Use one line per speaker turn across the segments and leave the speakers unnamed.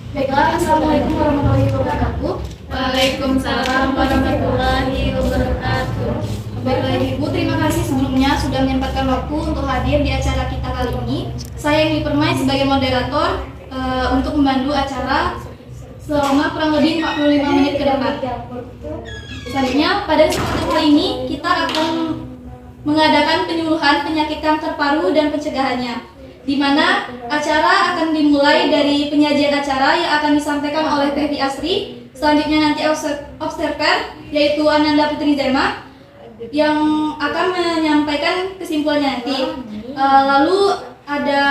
Baiklah, Assalamualaikum warahmatullahi wabarakatuh.
Waalaikumsalam warahmatullahi wabarakatuh.
Baiklah Ibu, terima kasih sebelumnya sudah menyempatkan waktu untuk hadir di acara kita kali ini. Saya Emi Permai sebagai moderator untuk memandu acara selama kurang lebih 45 menit ke depan. Selanjutnya, pada kesempatan kali ini kita akan mengadakan penyuluhan penyakit kanker paru dan pencegahannya, di mana acara akan dimulai dari penyajian acara yang akan disampaikan oleh Teh Asri. Selanjutnya nanti observer yaitu Ananda Putri Zema yang akan menyampaikan kesimpulannya nanti. Lalu ada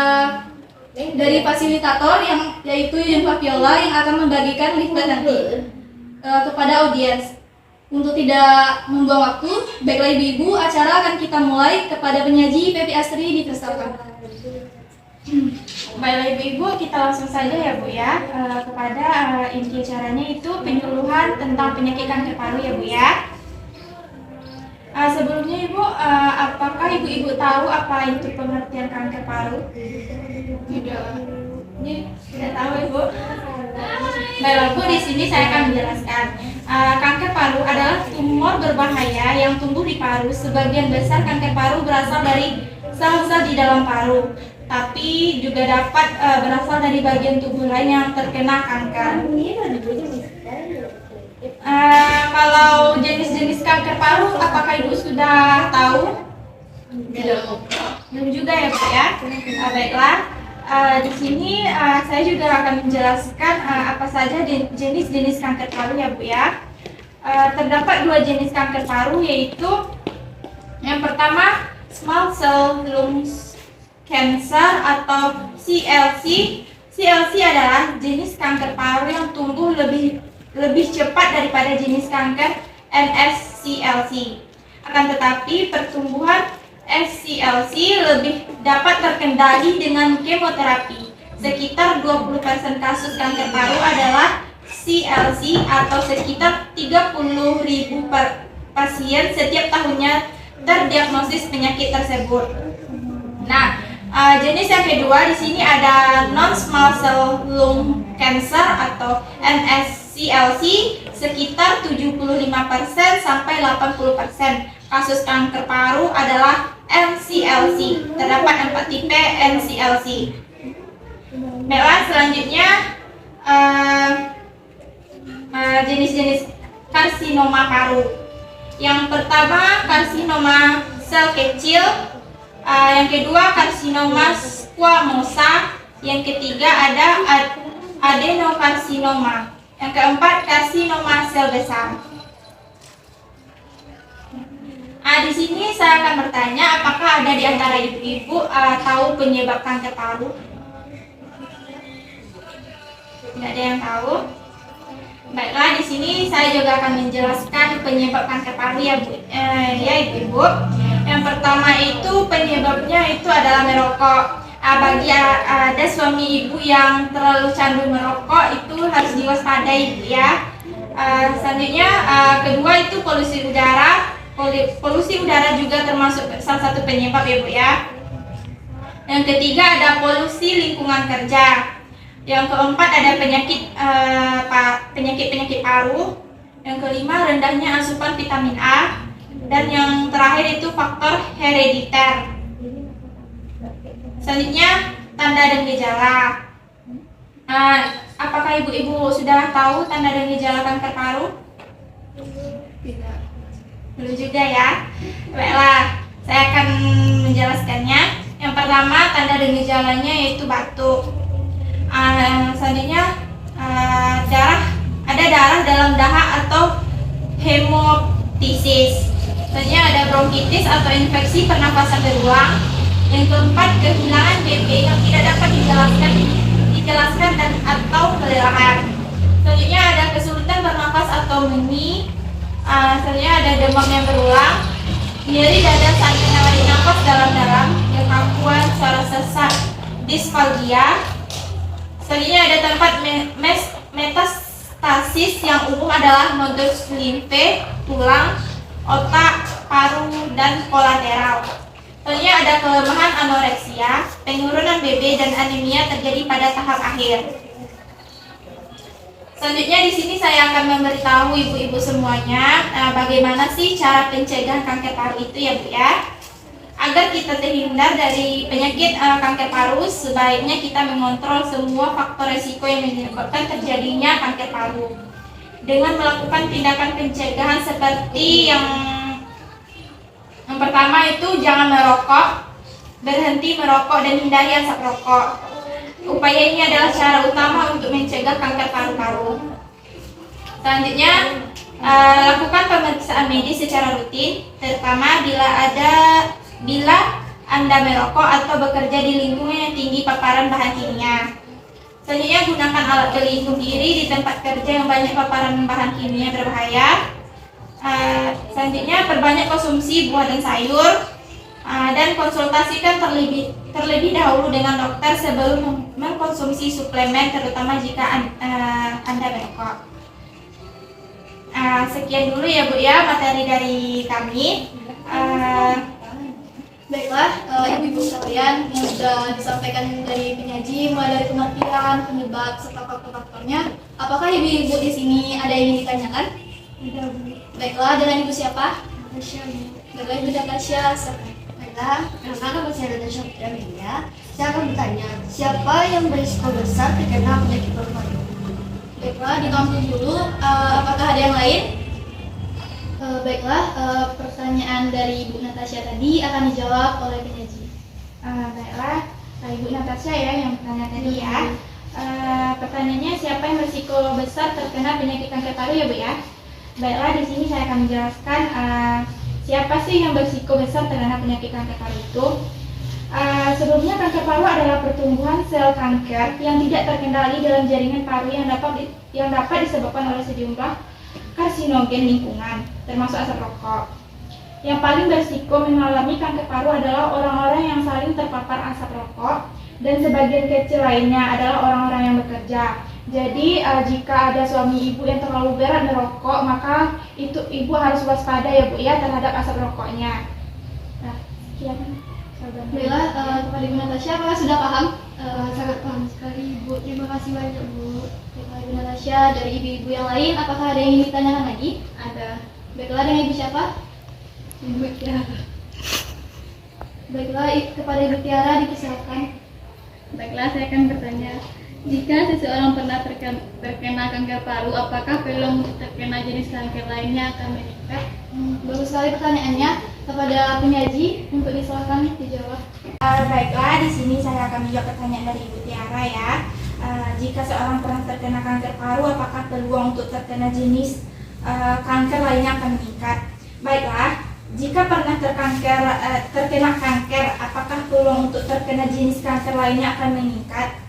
dari fasilitator yang yaitu Yun Fabiola yang akan membagikan leaflet nanti kepada audiens. Untuk tidak membuang waktu, baiklah ibu-ibu, acara akan kita mulai. Kepada penyaji Pepi Astri dipersilakan.
Baiklah ibu-ibu, kita langsung saja ya Bu ya kepada inti acaranya itu penyuluhan tentang penyakit kanker paru ya Bu ya. Sebelumnya Ibu, apakah ibu-ibu tahu apa itu pengertian kanker paru? Tidak. Tidak tahu Ibu. Baiklah Bu, di sini saya akan menjelaskan. Kanker paru adalah tumor berbahaya yang tumbuh di paru. Sebagian besar kanker paru berasal dari sel-sel di dalam paru, tapi juga dapat berasal dari bagian tubuh lain yang terkena kanker. Kalau jenis-jenis kanker paru, apakah Ibu sudah tahu? Belum juga ya Bu ya. Baiklah, di sini saya juga akan menjelaskan apa saja jenis-jenis kanker paru ya Bu ya. Terdapat dua jenis kanker paru, yaitu yang pertama small cell lung cancer atau CLC. CLC adalah jenis kanker paru yang tumbuh lebih cepat daripada jenis kanker NSCLC. Akan tetapi pertumbuhan SCLC lebih dapat terkendali dengan kemoterapi. Sekitar 20% kasus kanker paru adalah CLC atau sekitar 30.000 pasien setiap tahunnya terdiagnosis penyakit tersebut. Nah, jenis yang kedua di sini ada non-small cell lung cancer atau NSCLC. Sekitar 75% sampai 80% kasus kanker paru adalah NCLC. Terdapat 4 tipe NCLC. Baiklah, selanjutnya jenis-jenis karsinoma paru. Yang pertama karsinoma sel kecil, yang kedua karsinoma squamosa, yang ketiga ada adenokarsinoma, yang keempat karsinoma sel besar. Di sini saya akan bertanya, apakah ada di antara ibu-ibu tahu penyebab kanker paru? Tidak ada yang tahu. Baiklah, di sini saya juga akan menjelaskan penyebab kanker paru ya Bu, ya ibu-ibu. Yang pertama itu penyebabnya itu adalah merokok. Bagi ada suami ibu yang terlalu candu merokok itu harus diwaspadai Bu ya. Selanjutnya kedua itu polusi udara. Polusi udara juga termasuk salah satu penyebab ya Bu ya. Yang ketiga ada polusi lingkungan kerja. Yang keempat ada penyakit paru. Yang kelima rendahnya asupan vitamin A. Dan yang terakhir itu faktor herediter. Selanjutnya tanda dan gejala. Apakah ibu-ibu sudah tahu tanda dan gejala kanker paru? Tidak. Belum juga ya. Baiklah, saya akan menjelaskannya. Yang pertama tanda dan gejalanya yaitu batuk. Selanjutnya ada darah dalam dahak atau hemoptisis. Selanjutnya ada bronkitis atau infeksi pernapasan berulang. Yang keempat kehilangan BB yang tidak dapat dijelaskan dan atau kelelahan. Selanjutnya ada kesulitan bernapas atau meni. Selanjutnya ada demam yang berulang, nyeri dada saat mengalami nafas dalam-dalam, kekakuan, suara sesak, disfalgia. Selanjutnya ada tempat metastasis yang umum adalah nodus limfe, tulang, otak, paru, dan kolateral. Selanjutnya ada kelemahan anoreksia, penurunan BB dan anemia terjadi pada tahap akhir. Selanjutnya di sini saya akan memberitahu ibu-ibu semuanya bagaimana sih cara pencegahan kanker paru itu ya Bu ya. Agar kita terhindar dari penyakit kanker paru, sebaiknya kita mengontrol semua faktor resiko yang menyebabkan terjadinya kanker paru dengan melakukan tindakan pencegahan seperti yang pertama itu jangan merokok, berhenti merokok dan hindari asap rokok. Upaya ini adalah cara utama untuk mencegah kanker paru-paru. Selanjutnya, lakukan pemeriksaan medis secara rutin, terutama bila Anda merokok atau bekerja di lingkungan yang tinggi paparan bahan kimia. Selanjutnya, gunakan alat pelindung diri di tempat kerja yang banyak paparan bahan kimia berbahaya. Selanjutnya, perbanyak konsumsi buah dan sayur, dan konsultasikan terlebih dahulu dengan dokter sebelum mengkonsumsi suplemen, terutama jika Anda merokok. Sekian dulu ya Bu ya materi dari kami.
Baiklah, ibu-ibu sekalian yang sudah disampaikan dari penyaji, mulai dari pengertian, penyebab, serta faktor-faktornya. Apakah ibu-ibu di sini ada yang ingin ditanyakan?
Ada Bu.
Baiklah, dengan ibu siapa?
Natasha Bu.
Baiklah, ibu Natasha.
Baiklah, karena masih ada Natasha Putri Amelia, saya akan bertanya, siapa yang berisiko besar terkena penyakit paru-paru?
Baiklah, ditampung dulu. Apakah ada yang lain? Baiklah, pertanyaan dari Ibu Natasha tadi akan dijawab oleh penyaji.
Baiklah, Ibu Natasha ya yang bertanya tadi ya. Pertanyaannya siapa yang berisiko besar terkena penyakit kanker paru ya Bu ya? Baiklah, di sini saya akan menjelaskan siapa sih yang berisiko besar terkena penyakit kanker paru itu. Sebelumnya kanker paru adalah pertumbuhan sel kanker yang tidak terkendali dalam jaringan paru yang dapat disebabkan oleh sejumlah karsinogen lingkungan, termasuk asap rokok. Yang paling berisiko mengalami kanker paru adalah orang-orang yang saling terpapar asap rokok, dan sebagian kecil lainnya adalah orang-orang yang bekerja. Jadi jika ada suami ibu yang terlalu berat merokok, maka itu ibu harus waspada ya Bu ya terhadap asap rokoknya. Nah, sekian.
Baiklah, kepada Ibu Natasha, apakah sudah paham?
Sangat paham sekali Bu, terima kasih banyak Bu.
Baiklah, Ibu Natasha, dari ibu-ibu yang lain, apakah ada yang ingin ditanyakan lagi? Ada. Baiklah, dengan Ibu siapa?
Ibu Tiara.
Baiklah, kepada Ibu Tiara dipersilakan.
Baiklah, saya akan bertanya, jika seseorang pernah terkena kanker paru, apakah peluang untuk terkena jenis kanker lainnya akan meningkat?
Bagus sekali pertanyaannya. Kepada penyaji untuk disilahkan dijawab.
Baiklah, di sini saya akan menjawab pertanyaan dari Ibu Tiara ya. Jika seorang pernah terkena kanker paru, apakah peluang untuk terkena jenis kanker lainnya akan meningkat? Baiklah, jika pernah terkena kanker, apakah peluang untuk terkena jenis kanker lainnya akan meningkat?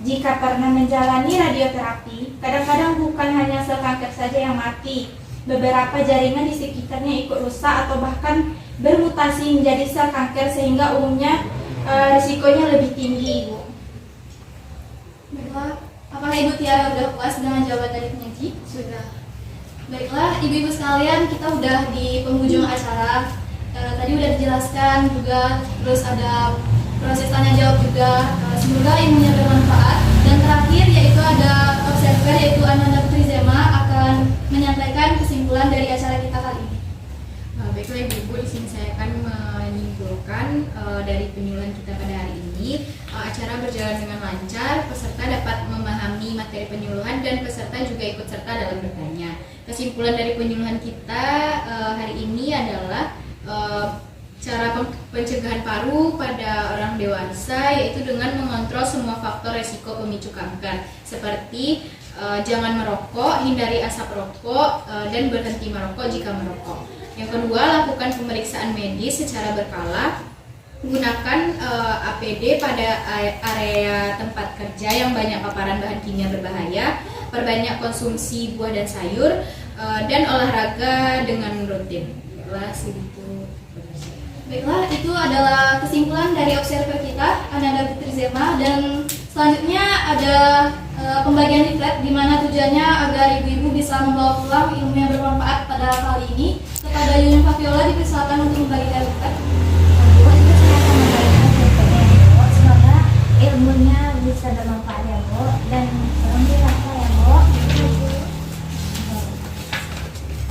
Jika pernah menjalani radioterapi, kadang-kadang bukan hanya sel kanker saja yang mati. Beberapa jaringan di sekitarnya ikut rusak atau bahkan bermutasi menjadi sel kanker sehingga umumnya risikonya lebih tinggi, Ibu.
Baiklah, apakah Ibu Tiara sudah puas dengan jawaban dari penyaji?
Sudah.
Baiklah, ibu-ibu sekalian, kita udah di penghujung acara. Tadi udah dijelaskan juga, terus ada proses tanya jawab juga. Semoga ilmunya bermanfaat. Dan terakhir yaitu ada observer yaitu Ananda Putri Zema akan menyampaikan kesimpulan dari acara kita kali ini.
Baiklah Ibu, di sini saya akan menyimpulkan dari penyuluhan kita pada hari ini. Acara berjalan dengan lancar, peserta dapat memahami materi penyuluhan dan peserta juga ikut serta dalam bertanya. Kesimpulan dari penyuluhan kita hari ini adalah cara pencegahan paru pada orang dewasa yaitu dengan mengontrol semua faktor resiko pemicu kanker seperti jangan merokok, hindari asap rokok, dan berhenti merokok jika merokok. Yang kedua, lakukan pemeriksaan medis secara berkala, gunakan APD pada area tempat kerja yang banyak paparan bahan kimia berbahaya, perbanyak konsumsi buah dan sayur, dan olahraga dengan rutin.
Baiklah, itu adalah kesimpulan dari observer kita, Ananda Putri Zema, dan selanjutnya ada pembagian leaflet di mana tujuannya agar ibu-ibu bisa membawa pulang ilmu yang bermanfaat pada kali ini. Kepada Yuyun Fabiola dipersilakan untuk membagikan leaflet.
Saya akan membagikan leafletnya ya Bu. Semoga ilmunya bisa bermanfaat ya Bu, dan salam dirasa ya Bu.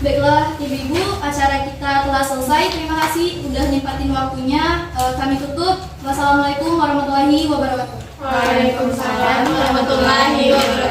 Baiklah ibu-ibu, acara kita telah selesai. Terima kasih udah nyempatin waktunya. Kami tutup. Wassalamualaikum warahmatullahi wabarakatuh.
Waalaikumsalam warahmatullahi wabarakatuh.